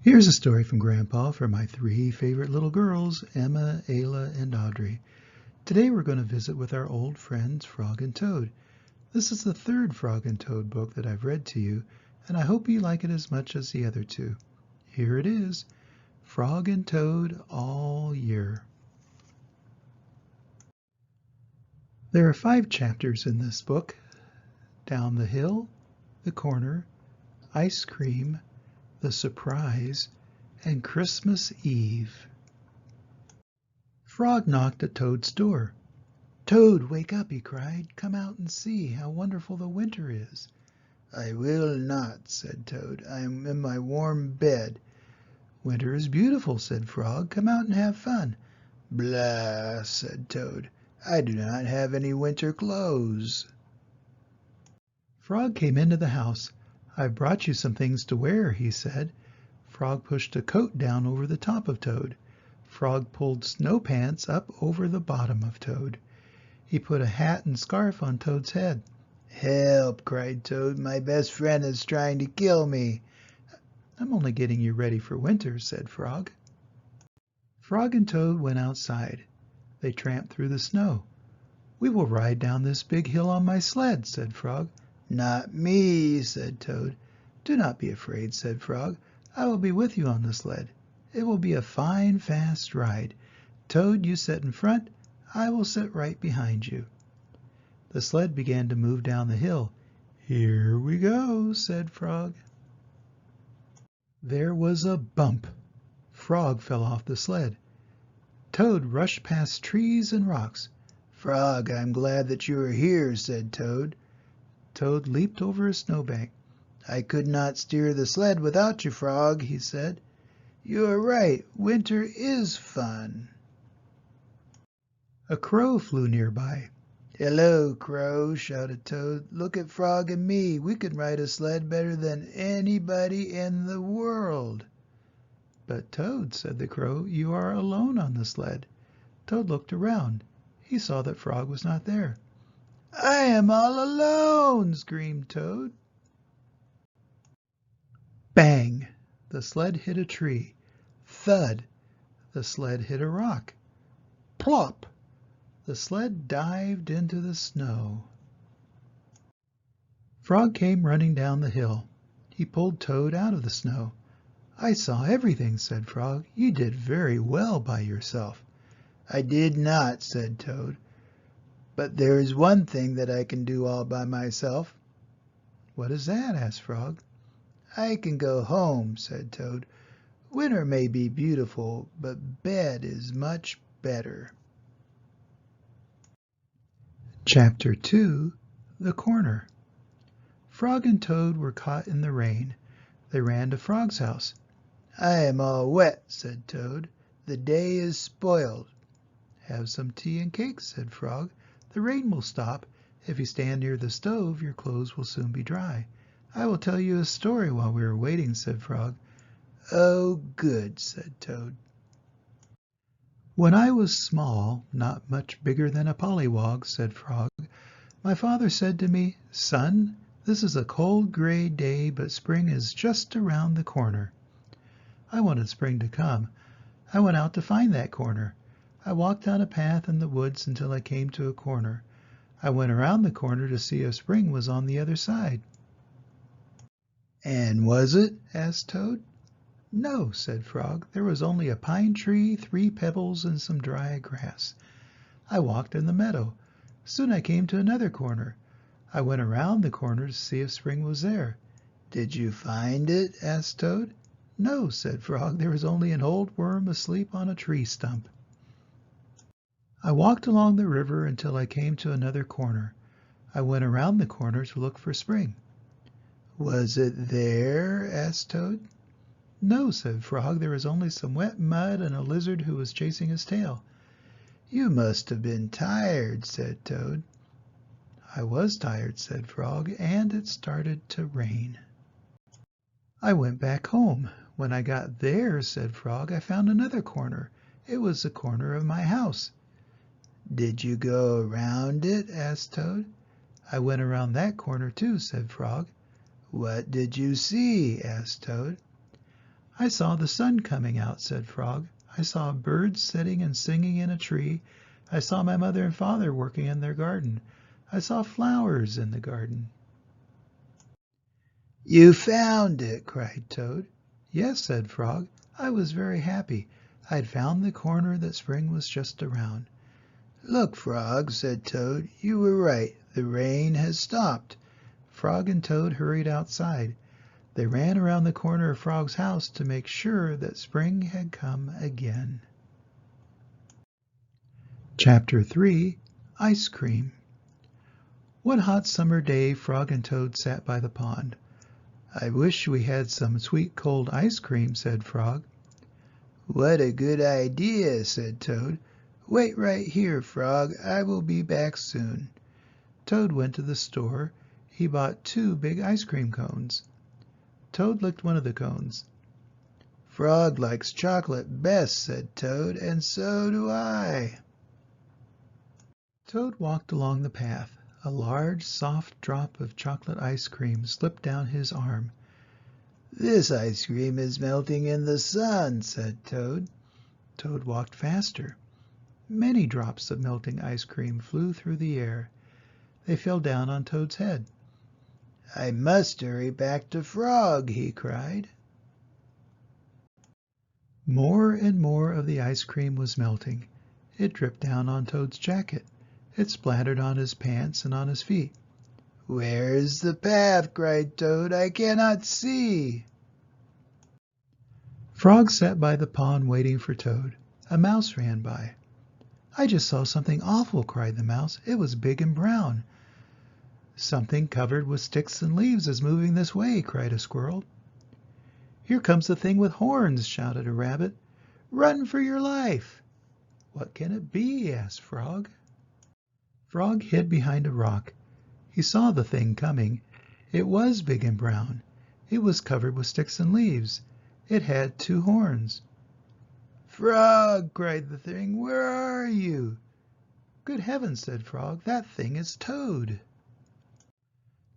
Here's a story from Grandpa for my three favorite little girls, Emma, Ayla, and Audrey. Today we're going to visit with our old friends Frog and Toad. This is the third Frog and Toad book that I've read to you, and I hope you like it as much as the other two. Here it is, Frog and Toad All Year. There are 5 chapters in this book: Down the Hill, The Corner, Ice Cream, The Surprise, and Christmas Eve. Frog knocked at Toad's door. "Toad, wake up," he cried. "Come out and see how wonderful the winter is." "I will not," said Toad. "I am in my warm bed." "Winter is beautiful," said Frog. "Come out and have fun." "Blah," said Toad. "I do not have any winter clothes." Frog came into the house. "I've brought you some things to wear," he said. Frog pushed a coat down over the top of Toad. Frog pulled snow pants up over the bottom of Toad. He put a hat and scarf on Toad's head. "Help!" cried Toad. "My best friend is trying to kill me." "I'm only getting you ready for winter," said Frog. Frog and Toad went outside. They tramped through the snow. "We will ride down this big hill on my sled," said Frog. "Not me," said Toad. "Do not be afraid," said Frog. "I will be with you on the sled. It will be a fine, fast ride. Toad, you sit in front. I will sit right behind you." The sled began to move down the hill. "Here we go," said Frog. There was a bump. Frog fell off the sled. Toad rushed past trees and rocks. "Frog, I'm glad that you are here," said Toad. Toad leaped over a snowbank. "I could not steer the sled without you, Frog," he said. "You are right. Winter is fun." A crow flew nearby. "Hello, Crow," shouted Toad. "Look at Frog and me. We can ride a sled better than anybody in the world." "But Toad," said the crow, "you are alone on the sled." Toad looked around. He saw that Frog was not there. "I am all alone!" screamed Toad. Bang! The sled hit a tree. Thud! The sled hit a rock. Plop! The sled dived into the snow. Frog came running down the hill. He pulled Toad out of the snow. "I saw everything," said Frog. "You did very well by yourself." "I did not," said Toad. "But there is one thing that I can do all by myself." "What is that?" asked Frog. "I can go home," said Toad. "Winter may be beautiful, but bed is much better." Chapter 2, The Corner. Frog and Toad were caught in the rain. They ran to Frog's house. "I am all wet," said Toad. "The day is spoiled." "Have some tea and cake," said Frog. "The rain will stop. If you stand near the stove, your clothes will soon be dry." "I will tell you a story while we are waiting," said Frog. "Oh, good," said Toad. "When I was small, not much bigger than a pollywog," said Frog, "my father said to me, 'Son, this is a cold gray day, but spring is just around the corner.' I wanted spring to come. I went out to find that corner. I walked down a path in the woods until I came to a corner. I went around the corner to see if spring was on the other side." "And was it?" asked Toad. "No," said Frog. "There was only a pine tree, 3 pebbles, and some dry grass. I walked in the meadow. Soon I came to another corner. I went around the corner to see if spring was there." "Did you find it?" asked Toad. "No," said Frog. "There was only an old worm asleep on a tree stump." I walked along the river until I came to another corner. I went around the corner to look for spring." "Was it there?" asked Toad. "No," said Frog. "There was only some wet mud and a lizard who was chasing his tail." "You must have been tired," said Toad. "I was tired," said Frog, "and it started to rain." I went back home. When I got there," said Frog, "I found another corner. It was the corner of my house." "Did you go around it?" asked Toad. "I went around that corner too," said Frog. "What did you see?" asked Toad. I saw the sun coming out, said Frog. I saw birds sitting and singing in a tree. I saw my mother and father working in their garden. I saw flowers in the garden. You found it, cried Toad. Yes, said Frog. I was very happy. I'd found the corner that spring was just around. Look, Frog, said Toad, you were right. The rain has stopped. Frog and Toad hurried outside. They ran around the corner of Frog's house to make sure that spring had come again. Chapter 3, Ice Cream. One hot summer day, Frog and Toad sat by the pond. I wish we had some sweet cold ice cream, said Frog. What a good idea, said Toad. Wait right here, Frog. I will be back soon. Toad went to the store. He bought 2 big ice cream cones. Toad licked one of the cones. Frog likes chocolate best, said Toad, and so do I. Toad walked along the path. A large, soft drop of chocolate ice cream slipped down his arm. This ice cream is melting in the sun, said Toad. Toad walked faster. Many drops of melting ice cream flew through the air. They fell down on Toad's head. I must hurry back to Frog, he cried. More and more of the ice cream was melting. It dripped down on Toad's jacket. It splattered on his pants and on his feet. Where is the path? Cried Toad. I cannot see. Frog sat by the pond waiting for Toad. A mouse ran by. I just saw something awful, cried the mouse. It was big and brown. Something covered with sticks and leaves is moving this way, cried a squirrel. Here comes the thing with horns, shouted a rabbit. Run for your life. What can it be? Asked Frog. Frog hid behind a rock. He saw the thing coming. It was big and brown. It was covered with sticks and leaves. It had 2 horns. Frog, cried the thing, where are you? Good heavens, said Frog, that thing is Toad.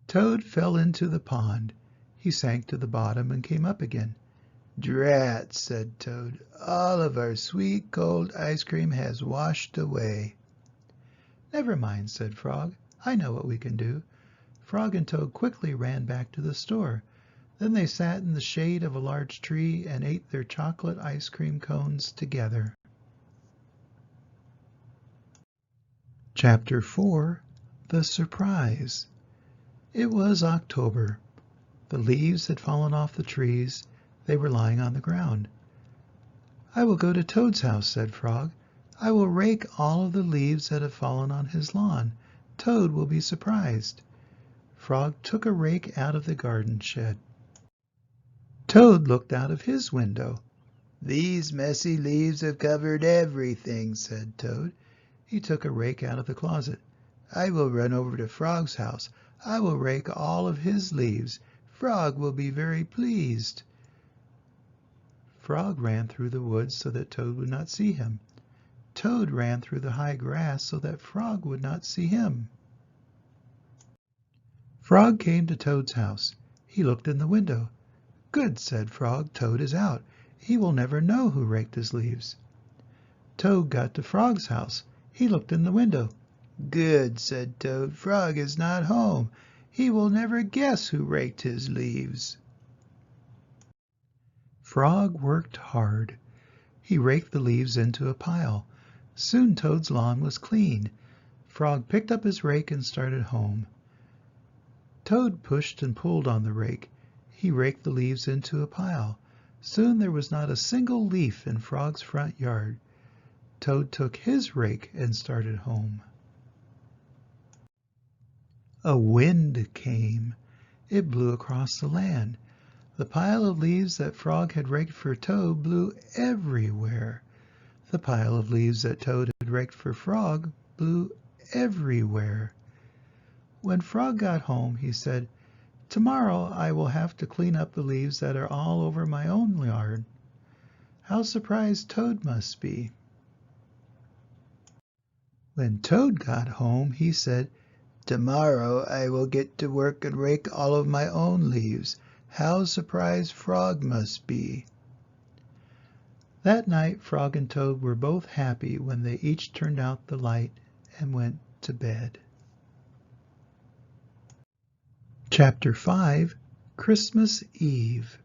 Toad fell into the pond. He sank to the bottom and came up again. Drat, said Toad, all of our sweet cold ice cream has washed away. Never mind, said Frog. I know what we can do. Frog and Toad quickly ran back to the store. Then they sat in the shade of a large tree and ate their chocolate ice cream cones together. Chapter 4, The Surprise. It was October. The leaves had fallen off the trees. They were lying on the ground. I will go to Toad's house, said Frog. I will rake all of the leaves that have fallen on his lawn. Toad will be surprised. Frog took a rake out of the garden shed. Toad looked out of his window. These messy leaves have covered everything, said Toad. He took a rake out of the closet. I will run over to Frog's house. I will rake all of his leaves. Frog will be very pleased. Frog ran through the woods so that Toad would not see him. Toad ran through the high grass so that Frog would not see him. Frog came to Toad's house. He looked in the window. Good, said Frog, Toad is out. He will never know who raked his leaves. Toad got to Frog's house. He looked in the window. Good, said Toad, Frog is not home. He will never guess who raked his leaves. Frog worked hard. He raked the leaves into a pile. Soon Toad's lawn was clean. Frog picked up his rake and started home. Toad pushed and pulled on the rake. He raked the leaves into a pile. Soon there was not a single leaf in Frog's front yard. Toad took his rake and started home. A wind came. It blew across the land. The pile of leaves that Frog had raked for Toad blew everywhere. The pile of leaves that Toad had raked for Frog blew everywhere. When Frog got home, he said, "Tomorrow I will have to clean up the leaves that are all over my own yard." How surprised Toad must be. When Toad got home, he said, "Tomorrow I will get to work and rake all of my own leaves." How surprised Frog must be. That night Frog and Toad were both happy when they each turned out the light and went to bed. Chapter 5, Christmas Eve.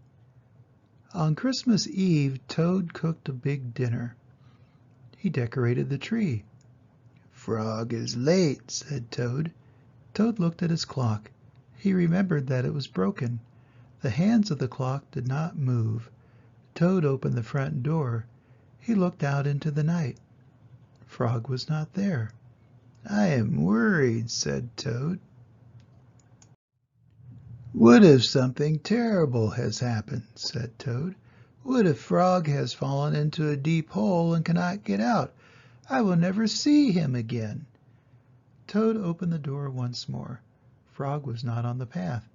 On Christmas Eve, Toad cooked a big dinner. He decorated the tree. "Frog is late," said Toad. Toad looked at his clock. He remembered that it was broken. The hands of the clock did not move. Toad opened the front door. He looked out into the night. Frog was not there. "I am worried," said Toad. "What if something terrible has happened?" said Toad. "What if Frog has fallen into a deep hole and cannot get out? I will never see him again." Toad opened the door once more. Frog was not on the path.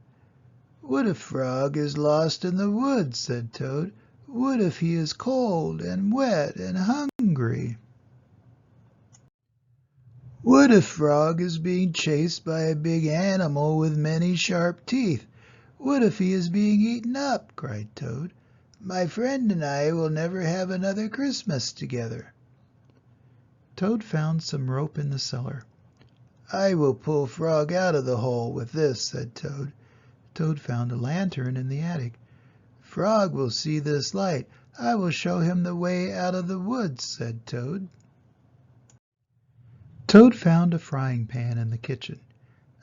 "What if Frog is lost in the woods?" said Toad. "What if he is cold and wet and hungry? What if Frog is being chased by a big animal with many sharp teeth? What if he is being eaten up?" cried Toad. "My friend and I will never have another Christmas together." Toad found some rope in the cellar. "I will pull Frog out of the hole with this," said Toad. Toad found a lantern in the attic. "Frog will see this light. I will show him the way out of the woods," said Toad. Toad found a frying pan in the kitchen.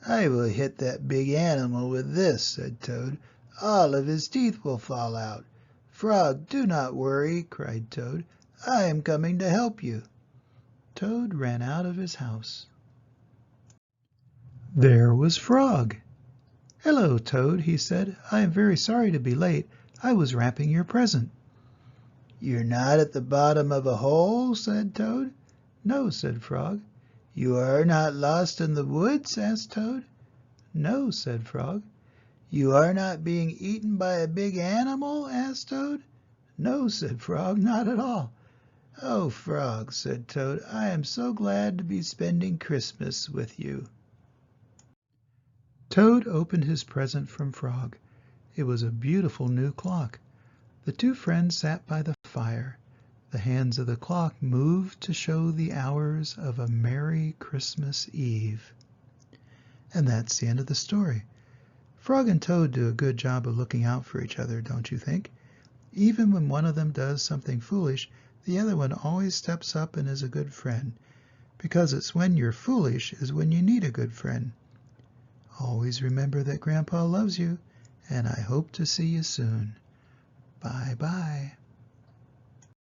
"I will hit that big animal with this," said Toad. "All of his teeth will fall out." "Frog, do not worry," cried Toad. "I am coming to help you." Toad ran out of his house. There was Frog. "Hello, Toad," he said. "I am very sorry to be late. I was wrapping your present." "You're not at the bottom of a hole?" said Toad. "No," said Frog. "You are not lost in the woods?" asked Toad. "No," said Frog. "You are not being eaten by a big animal?" asked Toad. "No," said Frog, "not at all." "Oh, Frog," said Toad, "I am so glad to be spending Christmas with you." Toad opened his present from Frog. It was a beautiful new clock. The two friends sat by the fire. The hands of the clock moved to show the hours of a merry Christmas Eve. And that's the end of the story. Frog and Toad do a good job of looking out for each other, don't you think? Even when one of them does something foolish, the other one always steps up and is a good friend, because it's when you're foolish is when you need a good friend. Always remember that Grandpa loves you, and I hope to see you soon. Bye-bye.